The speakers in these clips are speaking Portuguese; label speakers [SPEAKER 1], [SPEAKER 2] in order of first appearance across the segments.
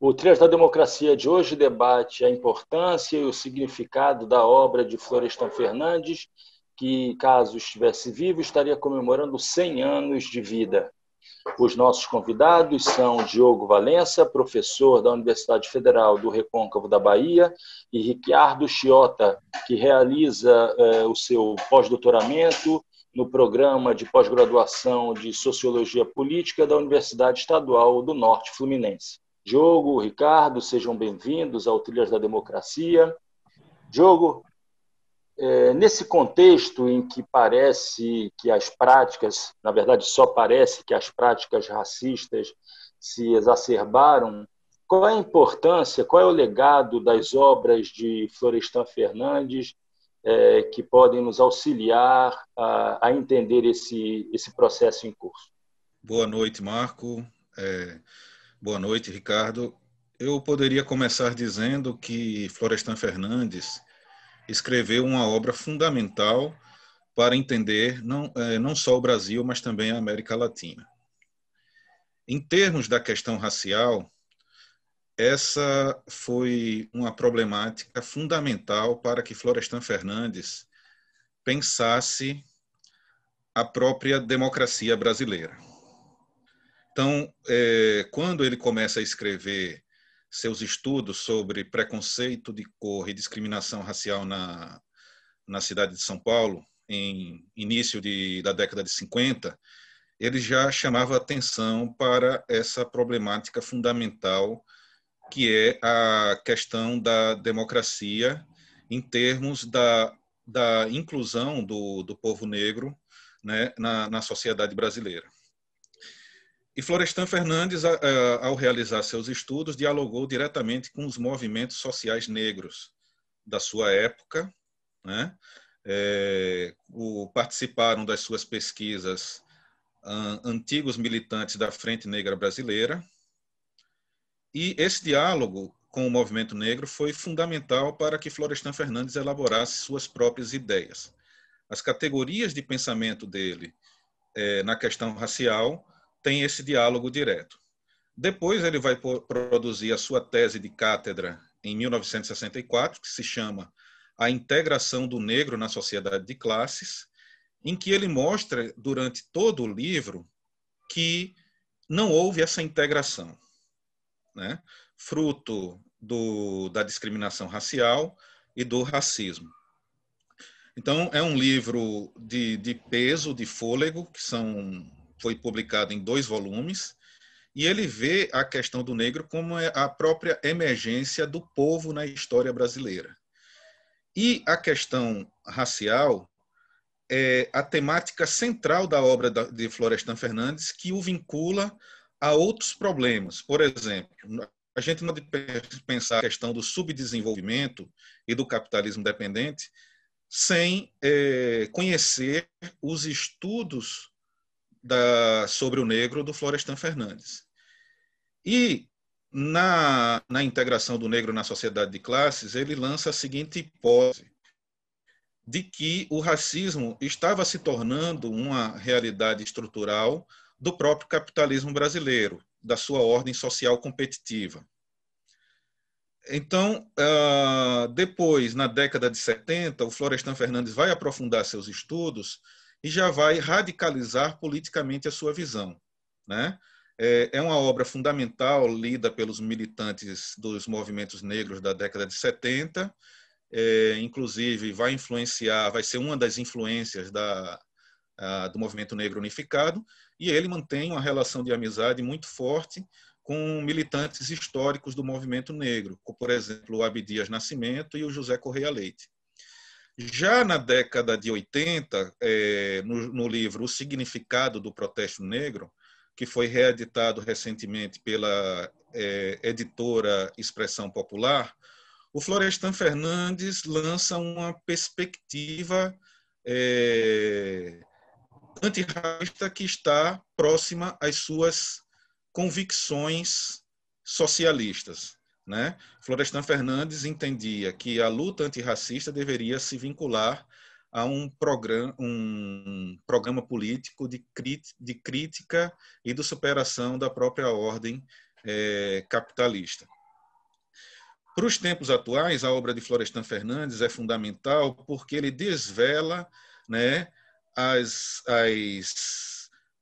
[SPEAKER 1] O Trilhas da Democracia de hoje debate a importância e o significado da obra de Florestan Fernandes, que, caso estivesse vivo, estaria comemorando 100 anos de vida. Os nossos convidados são Diogo Valença, professor da Universidade Federal do Recôncavo da Bahia, e Ricardo Chiota, que realiza o seu pós-doutoramento no programa de pós-graduação de Sociologia Política da Universidade Estadual do Norte Fluminense. Diogo, Ricardo, sejam bem-vindos ao Trilhas da Democracia. Diogo, nesse contexto em que parece que as práticas, na verdade só parece que as práticas racistas se exacerbaram, qual é a importância, qual é o legado das obras de Florestan Fernandes que podem nos auxiliar a entender esse processo em curso?
[SPEAKER 2] Boa noite, Marco. Boa noite, Ricardo. Eu poderia começar dizendo que Florestan Fernandes escreveu uma obra fundamental para entender não só o Brasil, mas também a América Latina. Em termos da questão racial, essa foi uma problemática fundamental para que Florestan Fernandes pensasse a própria democracia brasileira. Então, quando ele começa a escrever seus estudos sobre preconceito de cor e discriminação racial na cidade de São Paulo, em início da década de 50, ele já chamava atenção para essa problemática fundamental, que é a questão da democracia em termos da inclusão do povo negro, né, na sociedade brasileira. E Florestan Fernandes, ao realizar seus estudos, dialogou diretamente com os movimentos sociais negros da sua época, né? Participaram das suas pesquisas antigos militantes da Frente Negra Brasileira, e esse diálogo com o movimento negro foi fundamental para que Florestan Fernandes elaborasse suas próprias ideias. As categorias de pensamento dele na questão racial tem esse diálogo direto. Depois ele vai produzir a sua tese de cátedra em 1964, que se chama A Integração do Negro na Sociedade de Classes, em que ele mostra durante todo o livro que não houve essa integração, né? Fruto da discriminação racial e do racismo. Então, é um livro de peso, de fôlego, que foi publicado em 2 volumes, e ele vê a questão do negro como a própria emergência do povo na história brasileira. E a questão racial é a temática central da obra de Florestan Fernandes, que o vincula a outros problemas. Por exemplo, a gente não pode pensar a questão do subdesenvolvimento e do capitalismo dependente sem conhecer os estudos sobre o negro do Florestan Fernandes. E na integração do negro na sociedade de classes, ele lança a seguinte hipótese, de que o racismo estava se tornando uma realidade estrutural do próprio capitalismo brasileiro, da sua ordem social competitiva. Então, depois, na década de 70, o Florestan Fernandes vai aprofundar seus estudos e já vai radicalizar politicamente a sua visão, né? É uma obra fundamental lida pelos militantes dos movimentos negros da década de 70, inclusive vai ser uma das influências do movimento negro unificado, e ele mantém uma relação de amizade muito forte com militantes históricos do movimento negro, como, por exemplo, o Abdias Nascimento e o José Correia Leite. Já na década de 80, no livro O Significado do Protesto Negro, que foi reeditado recentemente pela editora Expressão Popular, o Florestan Fernandes lança uma perspectiva antirracista que está próxima às suas convicções socialistas, né? Florestan Fernandes entendia que a luta antirracista deveria se vincular a um programa político de crítica e de superação da própria ordem capitalista. Para os tempos atuais, a obra de Florestan Fernandes é fundamental porque ele desvela, né, as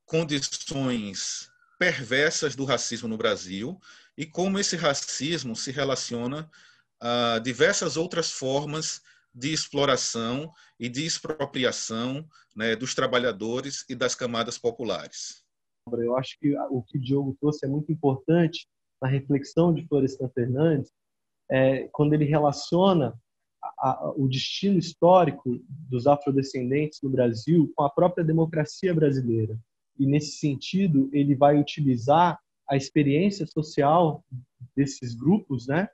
[SPEAKER 2] condições perversas do racismo no Brasil e como esse racismo se relaciona a diversas outras formas de exploração e de expropriação, né, dos trabalhadores e das camadas populares.
[SPEAKER 3] Eu acho que o que o Diogo trouxe é muito importante na reflexão de Florestan Fernandes, quando ele relaciona o destino histórico dos afrodescendentes no Brasil com a própria democracia brasileira. E, nesse sentido, ele vai utilizar a experiência social desses grupos, né,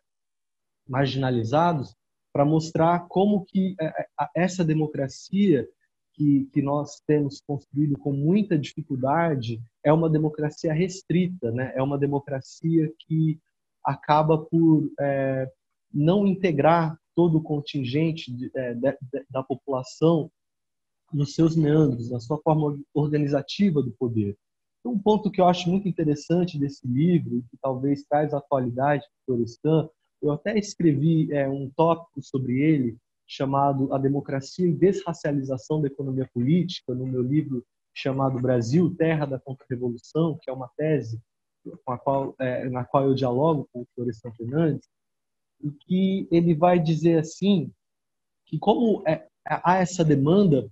[SPEAKER 3] marginalizados, para mostrar como que essa democracia que nós temos construído com muita dificuldade é uma democracia restrita, né? É uma democracia que acaba por não integrar todo o contingente da população nos seus meandros, na sua forma organizativa do poder. Então, um ponto que eu acho muito interessante desse livro, que talvez traz atualidade para o Florestan, eu até escrevi um tópico sobre ele, chamado A Democracia e Desracialização da Economia Política, no meu livro chamado Brasil, Terra da Contra-Revolução, que é uma tese na qual eu dialogo com o Florestan Fernandes, e que ele vai dizer assim, que como há essa demanda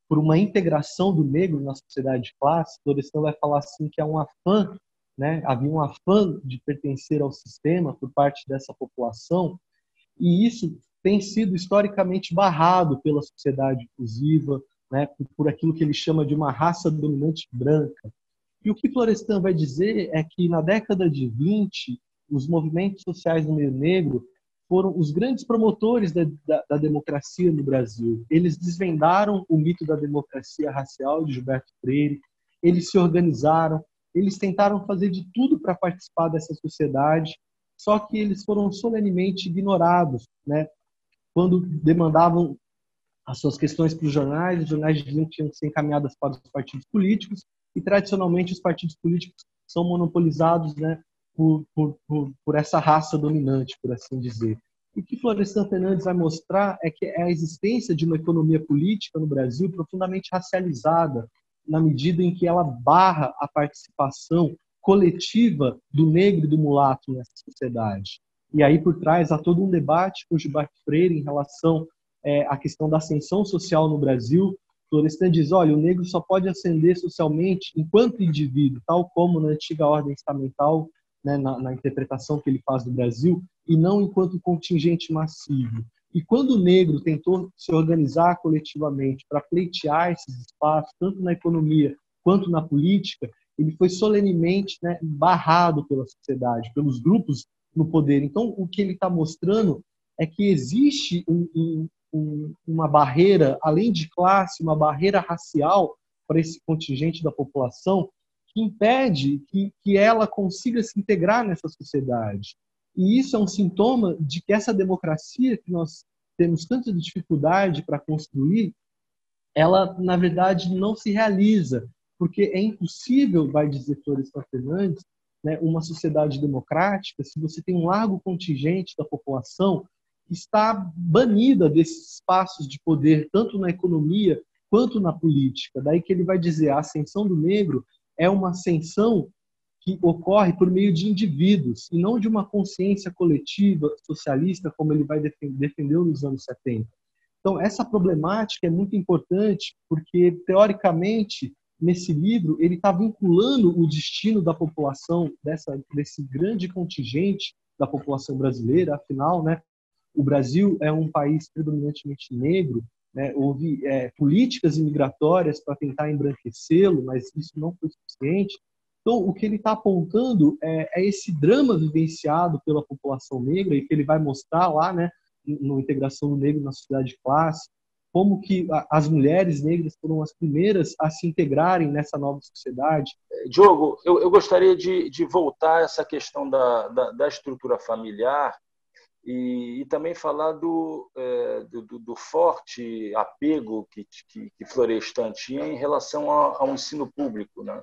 [SPEAKER 3] por uma integração do negro na sociedade de classe, Florestan vai falar assim que há um afã, né? Havia um afã de pertencer ao sistema por parte dessa população, e isso tem sido historicamente barrado pela sociedade inclusiva, né? Por aquilo que ele chama de uma raça dominante branca. E o que Florestan vai dizer é que na década de 20, os movimentos sociais no meio negro foram os grandes promotores da democracia no Brasil. Eles desvendaram o mito da democracia racial de Gilberto Freire, eles se organizaram, eles tentaram fazer de tudo para participar dessa sociedade, só que eles foram solenemente ignorados, né? Quando demandavam as suas questões para os jornais diziam que tinham que ser encaminhadas para os partidos políticos, e tradicionalmente os partidos políticos são monopolizados, né, por essa raça dominante, por assim dizer. E o que Florestan Fernandes vai mostrar é que é a existência de uma economia política no Brasil profundamente racializada, na medida em que ela barra a participação coletiva do negro e do mulato nessa sociedade. E aí por trás há todo um debate com Gilberto Freire em relação à questão da ascensão social no Brasil. Florestan diz, olha, o negro só pode ascender socialmente enquanto indivíduo, tal como na antiga ordem estamental, né, na interpretação que ele faz do Brasil, e não enquanto contingente massivo. E quando o negro tentou se organizar coletivamente para pleitear esses espaços, tanto na economia quanto na política, ele foi solenemente, né, barrado pela sociedade, pelos grupos no poder. Então, o que ele está mostrando é que existe uma barreira, além de classe, uma barreira racial para esse contingente da população que impede que ela consiga se integrar nessa sociedade. E isso é um sintoma de que essa democracia que nós temos tanta dificuldade para construir, ela, na verdade, não se realiza, porque é impossível, vai dizer Florestan Fernandes, né, uma sociedade democrática se você tem um largo contingente da população que está banida desses espaços de poder, tanto na economia quanto na política. Daí que ele vai dizer a ascensão do negro é uma ascensão que ocorre por meio de indivíduos e não de uma consciência coletiva socialista, como ele vai defendeu nos anos 70. Então, essa problemática é muito importante porque, teoricamente, nesse livro, ele está vinculando o destino da população, desse grande contingente da população brasileira. Afinal, né, o Brasil é um país predominantemente negro, né, houve políticas imigratórias para tentar embranquecê-lo, mas isso não foi suficiente. Então, o que ele está apontando é esse drama vivenciado pela população negra, e que ele vai mostrar lá, né, na integração do negro na sociedade de classe, como que as mulheres negras foram as primeiras a se integrarem nessa nova sociedade.
[SPEAKER 1] Diogo, eu gostaria de voltar a essa questão da estrutura familiar e também falar do forte apego que Florestan tinha em relação ao ensino público, né?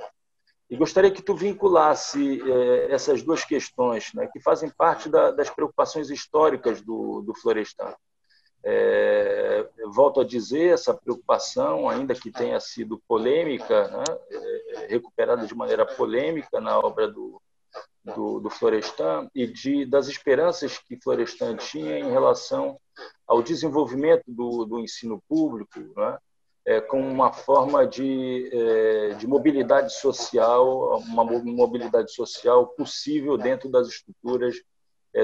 [SPEAKER 1] E gostaria que tu vinculasse essas duas questões, né, que fazem parte das preocupações históricas do Florestan. Volto a dizer, essa preocupação, ainda que tenha sido polêmica, né, recuperada de maneira polêmica na obra do Florestan, e das esperanças que Florestan tinha em relação ao desenvolvimento do ensino público, né, como uma forma de mobilidade social, uma mobilidade social possível dentro das estruturas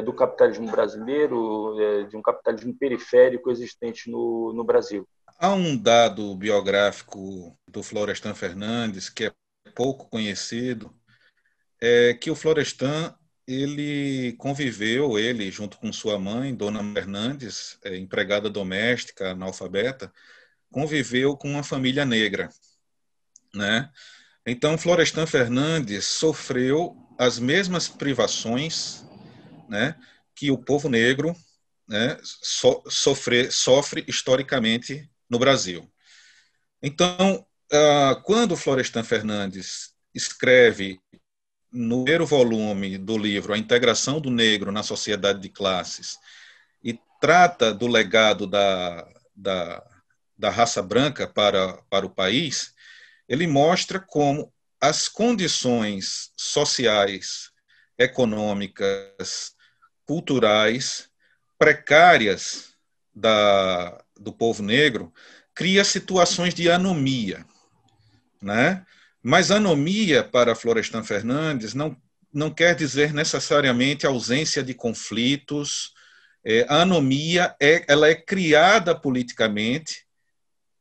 [SPEAKER 1] do capitalismo brasileiro, de um capitalismo periférico existente no Brasil.
[SPEAKER 2] Há um dado biográfico do Florestan Fernandes que é pouco conhecido, que o Florestan ele conviveu, ele junto com sua mãe, Dona Fernandes, empregada doméstica, analfabeta, conviveu com uma família negra, né? Então, Florestan Fernandes sofreu as mesmas privações, né, que o povo negro, né, sofre historicamente no Brasil. Então, quando Florestan Fernandes escreve no primeiro volume do livro A Integração do Negro na Sociedade de Classes e trata do legado da raça branca para o país, ele mostra como as condições sociais, econômicas, culturais, precárias do povo negro cria situações de anomia, né? Mas anomia, para Florestan Fernandes, não quer dizer necessariamente ausência de conflitos. A anomia ela é criada politicamente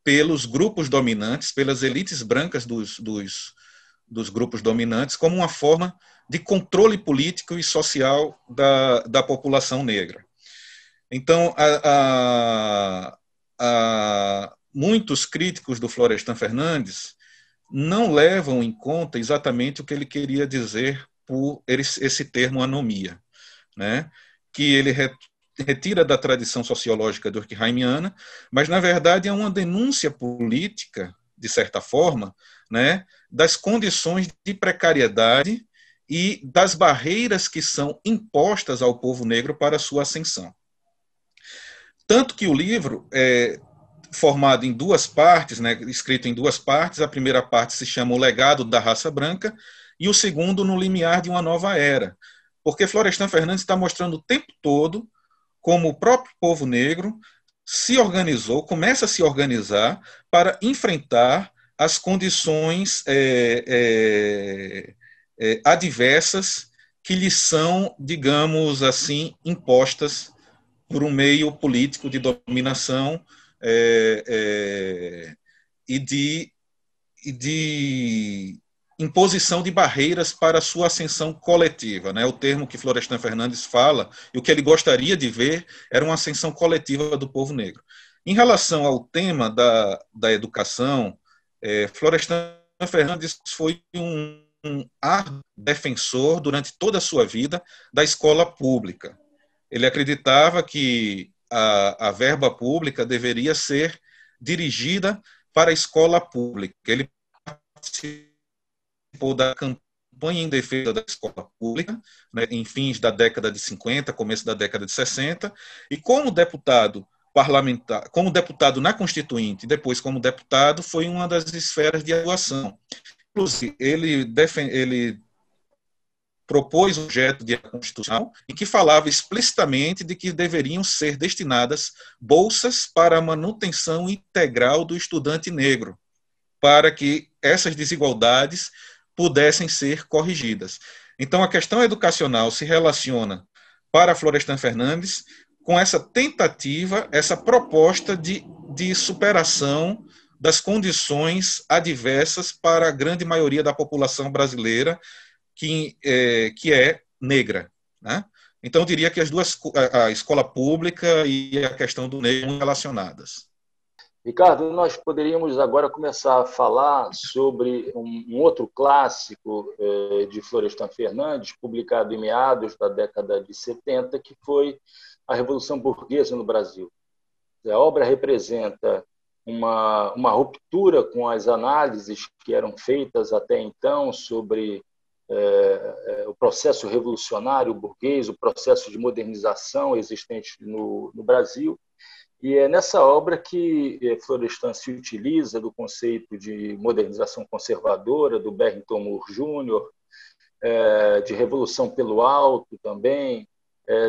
[SPEAKER 2] pelos grupos dominantes, pelas elites brancas dos grupos dominantes, como uma forma de controle político e social da população negra. Então, muitos críticos do Florestan Fernandes não levam em conta exatamente o que ele queria dizer por esse termo anomia, né? Que ele retira da tradição sociológica durkheimiana, mas, na verdade, é uma denúncia política, de certa forma, né, das condições de precariedade e das barreiras que são impostas ao povo negro para a sua ascensão. Tanto que o livro formado em duas partes, né, escrito em duas partes. A primeira parte se chama O Legado da Raça Branca e o segundo No Limiar de uma Nova Era, porque Florestan Fernandes está mostrando o tempo todo como o próprio povo negro se organizou, começa a se organizar para enfrentar as condições adversas que lhes são, digamos assim, impostas por um meio político de dominação e de imposição de barreiras para a sua ascensão coletiva, né? O termo que Florestan Fernandes fala, e o que ele gostaria de ver, era uma ascensão coletiva do povo negro. Em relação ao tema da educação, Florestan Fernandes foi um árduo defensor, durante toda a sua vida, da escola pública. Ele acreditava que a verba pública deveria ser dirigida para a escola pública. Ele participou da campanha em defesa da escola pública, né, em fins da década de 50, começo da década de 60, e como deputado parlamentar, como deputado na Constituinte, e depois como deputado, foi uma das esferas de atuação. Inclusive, ele propôs um projeto de Constituição em que falava explicitamente de que deveriam ser destinadas bolsas para a manutenção integral do estudante negro, para que essas desigualdades pudessem ser corrigidas. Então, a questão educacional se relaciona, para Florestan Fernandes, com essa tentativa, essa proposta de superação das condições adversas para a grande maioria da população brasileira, que é negra, né? Então, eu diria que as duas, a escola pública e a questão do negro, são relacionadas.
[SPEAKER 1] Ricardo, nós poderíamos agora começar a falar sobre um outro clássico de Florestan Fernandes, publicado em meados da década de 70, que foi A Revolução Burguesa no Brasil. A obra representa uma ruptura com as análises que eram feitas até então sobre o processo revolucionário burguês, o processo de modernização existente no Brasil. E é nessa obra que Florestan se utiliza do conceito de modernização conservadora, do Barrington Moore Jr., de revolução pelo alto também,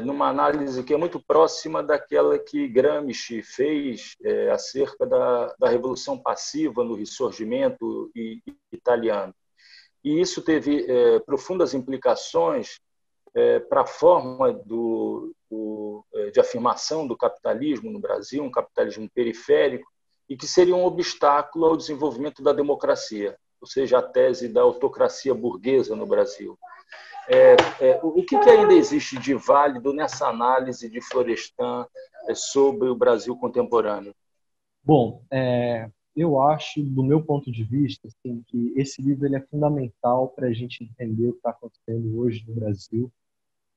[SPEAKER 1] numa análise que é muito próxima daquela que Gramsci fez acerca da revolução passiva no Ressurgimento italiano. E isso teve profundas implicações para a forma de afirmação do capitalismo no Brasil, um capitalismo periférico, e que seria um obstáculo ao desenvolvimento da democracia, ou seja, a tese da autocracia burguesa no Brasil. O que ainda existe de válido nessa análise de Florestan sobre o Brasil contemporâneo?
[SPEAKER 3] Bom, eu acho, do meu ponto de vista, assim, que esse livro ele é fundamental para a gente entender o que está acontecendo hoje no Brasil,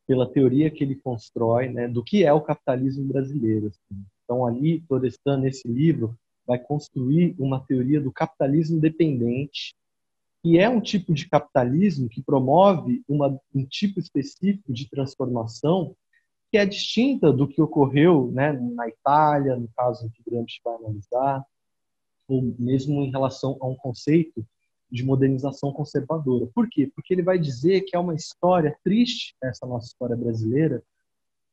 [SPEAKER 3] pela teoria que ele constrói, né, do que é o capitalismo brasileiro. Assim. Então, ali, Florestan, nesse livro, vai construir uma teoria do capitalismo dependente, que é um tipo de capitalismo que promove um tipo específico de transformação que é distinta do que ocorreu, né, na Itália, no caso que Gramsci vai analisar, ou mesmo em relação a um conceito de modernização conservadora. Por quê? Porque ele vai dizer que é uma história triste, essa nossa história brasileira,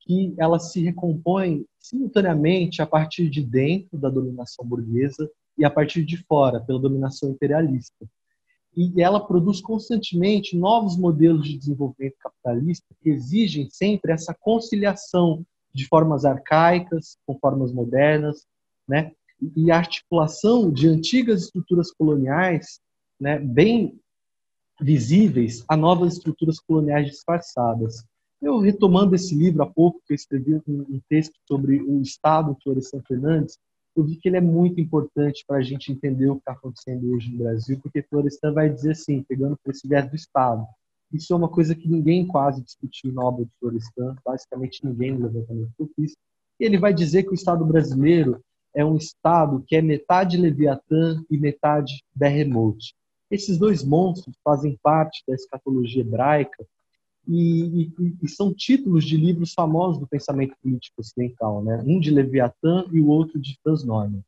[SPEAKER 3] que ela se recompõe simultaneamente a partir de dentro da dominação burguesa e a partir de fora, pela dominação imperialista. E ela produz constantemente novos modelos de desenvolvimento capitalista que exigem sempre essa conciliação de formas arcaicas com formas modernas, né? E a articulação de antigas estruturas coloniais, né, bem visíveis a novas estruturas coloniais disfarçadas. Eu, retomando esse livro há pouco, que eu escrevi um texto sobre o Estado de Florestan Fernandes, eu vi que ele é muito importante para a gente entender o que está acontecendo hoje no Brasil, porque Florestan vai dizer assim, pegando por esse viés do Estado, isso é uma coisa que ninguém quase discutiu na obra de Florestan, basicamente ninguém no levantamento que eu fiz, e ele vai dizer que o Estado brasileiro é um Estado que é metade Leviatã e metade Behemoth. Esses dois monstros fazem parte da escatologia hebraica e são títulos de livros famosos do pensamento político ocidental, né? Um de Leviatã e o outro de Franz Neumann.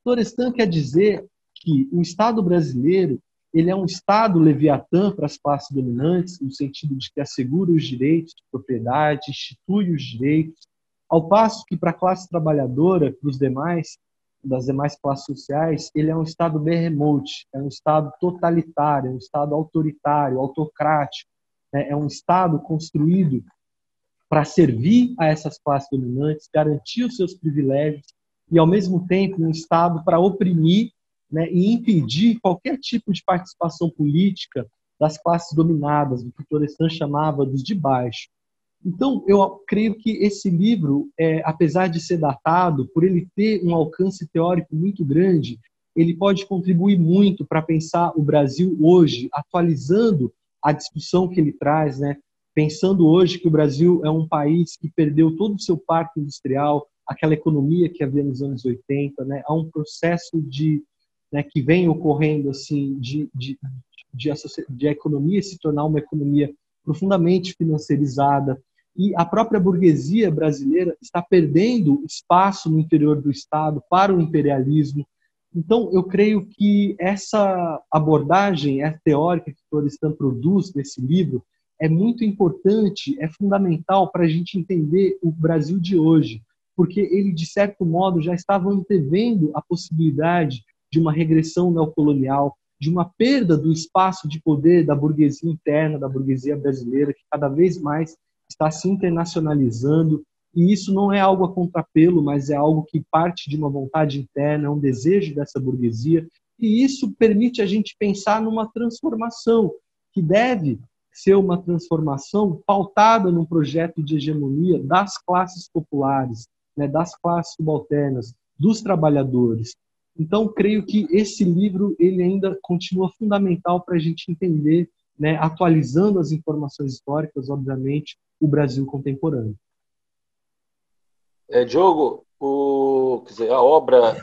[SPEAKER 3] Florestan quer dizer que o Estado brasileiro ele é um Estado Leviatã para as classes dominantes, no sentido de que assegura os direitos de propriedade, institui os direitos, ao passo que para a classe trabalhadora, para os demais, das demais classes sociais, ele é um Estado behemoth, é um Estado totalitário, é um Estado autoritário, autocrático, né? É um Estado construído para servir a essas classes dominantes, garantir os seus privilégios e, ao mesmo tempo, um Estado para oprimir, né, e impedir qualquer tipo de participação política das classes dominadas, do que Florestan chamava dos de baixo. Então, eu creio que esse livro, apesar de ser datado, por ele ter um alcance teórico muito grande, ele pode contribuir muito para pensar o Brasil hoje, atualizando a discussão que ele traz, né? Pensando hoje que o Brasil é um país que perdeu todo o seu parque industrial, aquela economia que havia nos anos 80, né? Há um processo né, que vem ocorrendo assim, de a economia se tornar uma economia profundamente financiarizada, e a própria burguesia brasileira está perdendo espaço no interior do Estado para o imperialismo. Então, eu creio que essa abordagem teórica que Florestan produz nesse livro é muito importante, é fundamental para a gente entender o Brasil de hoje, porque ele, de certo modo, já estava antevendo a possibilidade de uma regressão neocolonial, de uma perda do espaço de poder da burguesia interna, da burguesia brasileira, que cada vez mais está se internacionalizando, e isso não é algo a contrapelo, mas é algo que parte de uma vontade interna, um desejo dessa burguesia, e isso permite a gente pensar numa transformação, que deve ser uma transformação pautada num projeto de hegemonia das classes populares, né, das classes subalternas, dos trabalhadores. Então, creio que esse livro ele ainda continua fundamental para a gente entender, né, atualizando as informações históricas, obviamente, o Brasil contemporâneo.
[SPEAKER 1] Diogo, quer dizer, a obra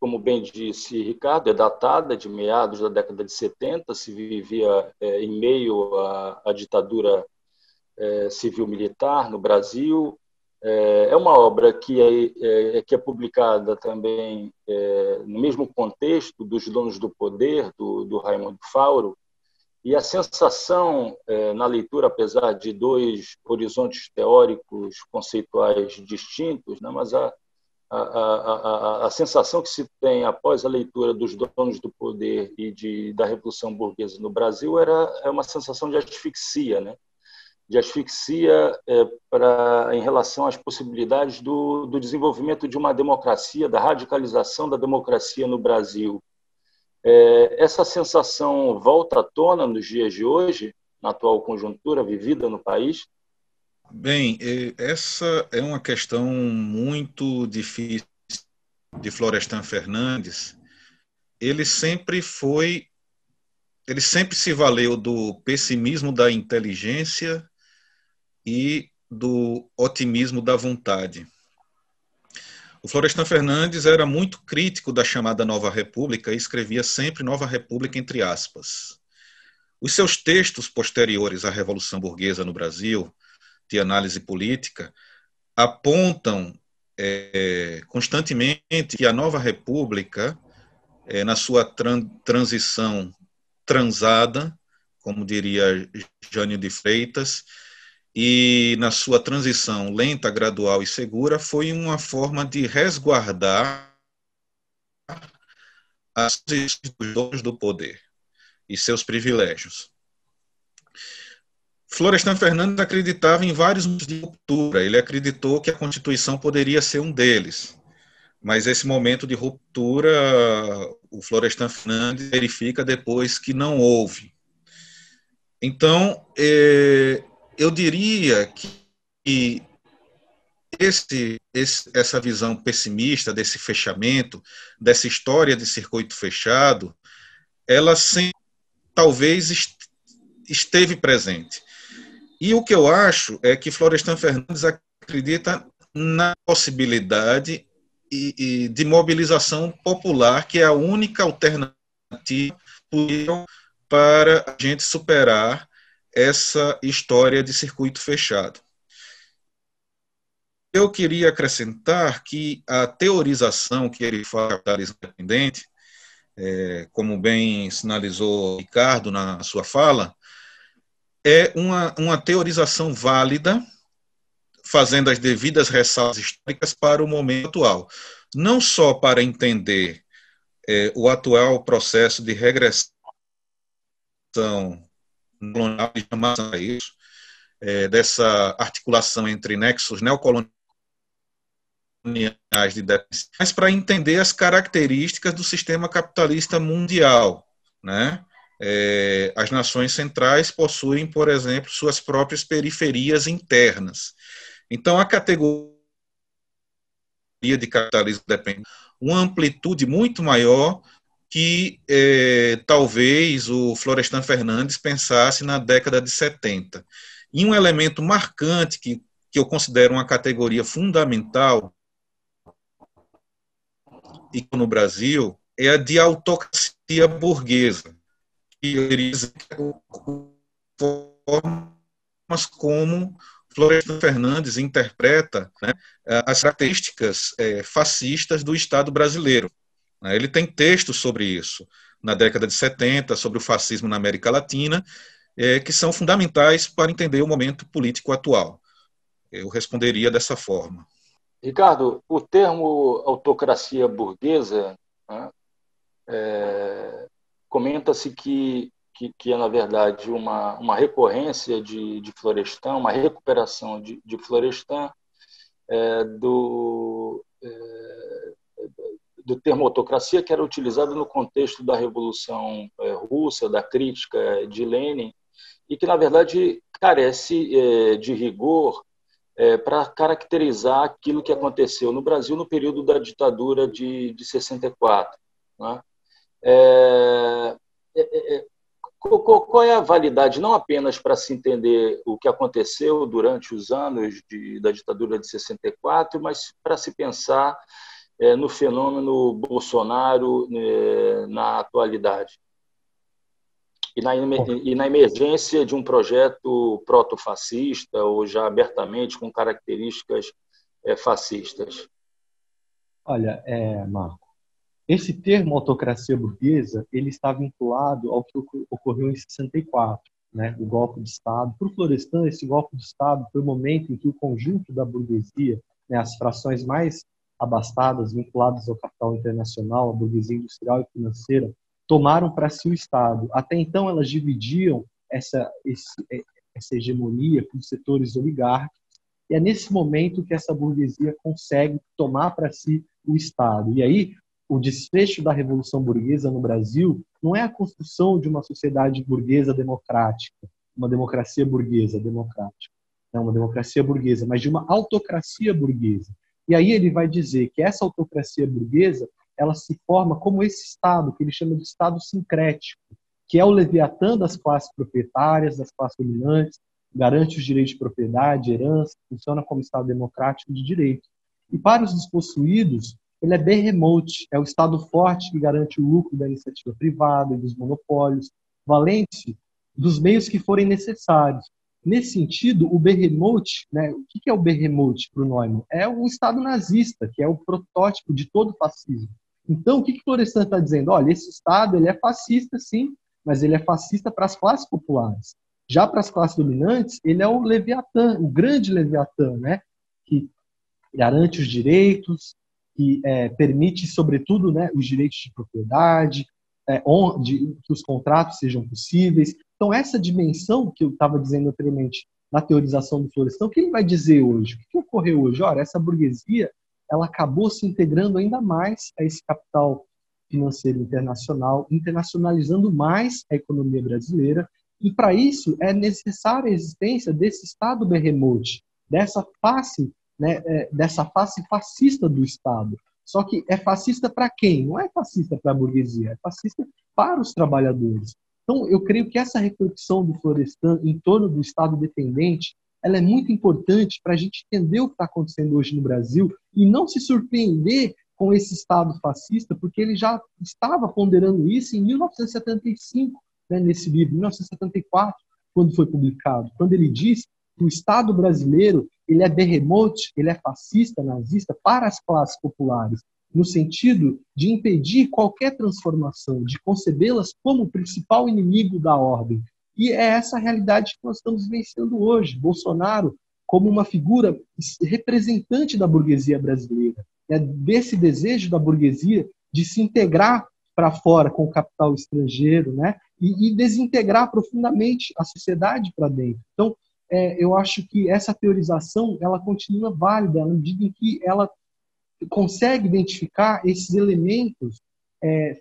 [SPEAKER 1] como bem disse Ricardo, é datada de meados da década de 70, se vivia em meio à ditadura civil-militar no Brasil. É uma obra que é publicada também no mesmo contexto dos Donos do Poder, do Raimundo Fauro, e a sensação na leitura, apesar de dois horizontes teóricos conceituais distintos, né, mas a sensação que se tem após a leitura dos Donos do Poder e da Revolução Burguesa no Brasil é uma sensação de asfixia, né? De asfixia em relação às possibilidades do desenvolvimento de uma democracia, da radicalização da democracia no Brasil. Essa sensação volta à tona nos dias de hoje, na atual conjuntura vivida no país?
[SPEAKER 2] Bem, essa é uma questão muito difícil de Florestan Fernandes. Ele sempre se valeu do pessimismo da inteligência e do otimismo da vontade. O Florestan Fernandes era muito crítico da chamada Nova República e escrevia sempre Nova República entre aspas. Os seus textos posteriores à Revolução Burguesa no Brasil, de análise política, apontam constantemente que a Nova República, na sua transição transada, como diria Jânio de Freitas, e na sua transição lenta, gradual e segura, foi uma forma de resguardar as posições dos donos do poder e seus privilégios. Florestan Fernandes acreditava em vários momentos de ruptura. Ele acreditou que a Constituição poderia ser um deles. Mas esse momento de ruptura, o Florestan Fernandes verifica depois que não houve. Então, eu diria que essa visão pessimista desse fechamento, dessa história de circuito fechado, ela sempre, talvez esteve presente. E o que eu acho é que Florestan Fernandes acredita na possibilidade de mobilização popular, que é a única alternativa possível para a gente superar essa história de circuito fechado. Eu queria acrescentar que a teorização que ele faz do capitalismo independente, como bem sinalizou Ricardo na sua fala, é uma teorização válida, fazendo as devidas ressalvas históricas para o momento atual. Não só para entender o atual processo de regressão colonial, dessa articulação entre nexos neocoloniais de dependência, mas para entender as características do sistema capitalista mundial, né? As nações centrais possuem, por exemplo, suas próprias periferias internas. Então, a categoria de capitalismo depende uma amplitude muito maior que talvez o Florestan Fernandes pensasse na década de 70. E um elemento marcante que eu considero uma categoria fundamental e no Brasil é a de autocracia burguesa. Formas como Florestan Fernandes interpreta, né, as características fascistas do Estado brasileiro. Ele tem textos sobre isso, na década de 70, sobre o fascismo na América Latina, que são fundamentais para entender o momento político atual. Eu responderia dessa forma.
[SPEAKER 1] Ricardo, o termo autocracia burguesa, né, comenta-se que é, na verdade, uma recorrência de Florestan, uma recuperação de Florestan do termo autocracia, que era utilizado no contexto da Revolução Russa, da crítica de Lenin, e que, na verdade, carece de rigor para caracterizar aquilo que aconteceu no Brasil no período da ditadura de 64. Né? Qual é a validade, não apenas para se entender o que aconteceu durante os anos da ditadura de 64, mas para se pensar no fenômeno Bolsonaro na atualidade? E na emergência de um projeto proto-fascista ou já abertamente com características fascistas?
[SPEAKER 3] Olha, Marco, esse termo autocracia burguesa, ele está vinculado ao que ocorreu em 64, né, o golpe de Estado. Para o Florestan, esse golpe de Estado foi o momento em que o conjunto da burguesia, né, as frações mais abastadas, vinculadas ao capital internacional, a burguesia industrial e financeira, tomaram para si o Estado. Até então, elas dividiam essa hegemonia com setores oligárquicos, e é nesse momento que essa burguesia consegue tomar para si o Estado. E aí, o desfecho da Revolução Burguesa no Brasil não é a construção de uma sociedade burguesa democrática, uma democracia burguesa democrática, não uma democracia burguesa, mas de uma autocracia burguesa. E aí ele vai dizer que essa autocracia burguesa, ela se forma como esse Estado, que ele chama de Estado sincrético, que é o leviatã das classes proprietárias, das classes dominantes, garante os direitos de propriedade, herança, funciona como Estado democrático de direito. E para os despossuídos, ele é behemoth, é o Estado forte que garante o lucro da iniciativa privada e dos monopólios, valente dos meios que forem necessários. Nesse sentido, o behemoth, né, o que é o behemoth para o Neumann? É o Estado nazista, que é o protótipo de todo fascismo. Então, o que Florestan está dizendo? Olha, esse Estado ele é fascista, sim, mas ele é fascista para as classes populares. Já para as classes dominantes, ele é o leviatã, o grande leviatã, né, que garante os direitos, que permite, sobretudo, né, os direitos de propriedade, que os contratos sejam possíveis. Então, essa dimensão que eu estava dizendo anteriormente na teorização do Florestan, o que ele vai dizer hoje? O que ocorreu hoje? Ora, essa burguesia ela acabou se integrando ainda mais a esse capital financeiro internacional, internacionalizando mais a economia brasileira, e para isso é necessária a existência desse Estado behemoth, dessa face fascista do Estado. Só que é fascista para quem? Não é fascista para a burguesia, é fascista para os trabalhadores. Então, eu creio que essa reflexão do Florestan em torno do Estado dependente, ela é muito importante para a gente entender o que está acontecendo hoje no Brasil e não se surpreender com esse Estado fascista, porque ele já estava ponderando isso em 1975, né, nesse livro, 1974, quando foi publicado, quando ele diz que o Estado brasileiro ele é behemoth, ele é fascista, nazista para as classes populares, no sentido de impedir qualquer transformação, de concebê-las como o principal inimigo da ordem. E é essa a realidade que nós estamos vivenciando hoje. Bolsonaro como uma figura representante da burguesia brasileira, né, desse desejo da burguesia de se integrar para fora com o capital estrangeiro, né, e desintegrar profundamente a sociedade para dentro. Então, eu acho que essa teorização ela continua válida na medida em que ela consegue identificar esses elementos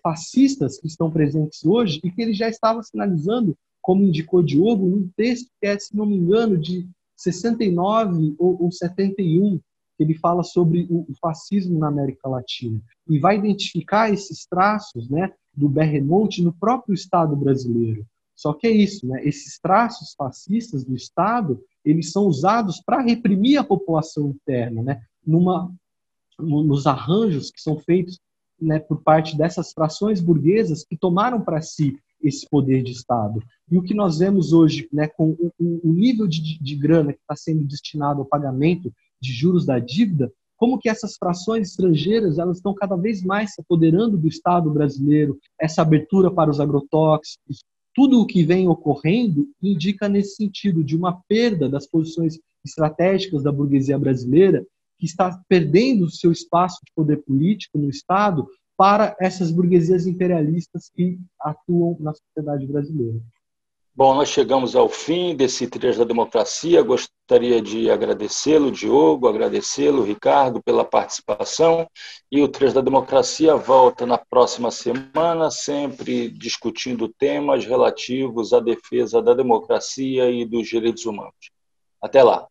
[SPEAKER 3] fascistas que estão presentes hoje e que ele já estava sinalizando, como indicou Diogo, em um texto que é, se não me engano, de 69 ou 71, que ele fala sobre o fascismo na América Latina e vai identificar esses traços, né, do behemoth no próprio Estado brasileiro. Só que é isso, né? Esses traços fascistas do Estado, eles são usados para reprimir a população interna, né? Nos arranjos que são feitos, né, por parte dessas frações burguesas que tomaram para si esse poder de Estado. E o que nós vemos hoje, né, com o nível de grana que está sendo destinado ao pagamento de juros da dívida, como que essas frações estrangeiras elas estão cada vez mais se apoderando do Estado brasileiro, essa abertura para os agrotóxicos, tudo o que vem ocorrendo indica nesse sentido de uma perda das posições estratégicas da burguesia brasileira, que está perdendo o seu espaço de poder político no Estado para essas burguesias imperialistas que atuam na sociedade brasileira.
[SPEAKER 1] Bom, nós chegamos ao fim desse Trilhas da Democracia. Gostaria de agradecê-lo, Diogo, agradecê-lo, Ricardo, pela participação. E o Trilhas da Democracia volta na próxima semana, sempre discutindo temas relativos à defesa da democracia e dos direitos humanos. Até lá.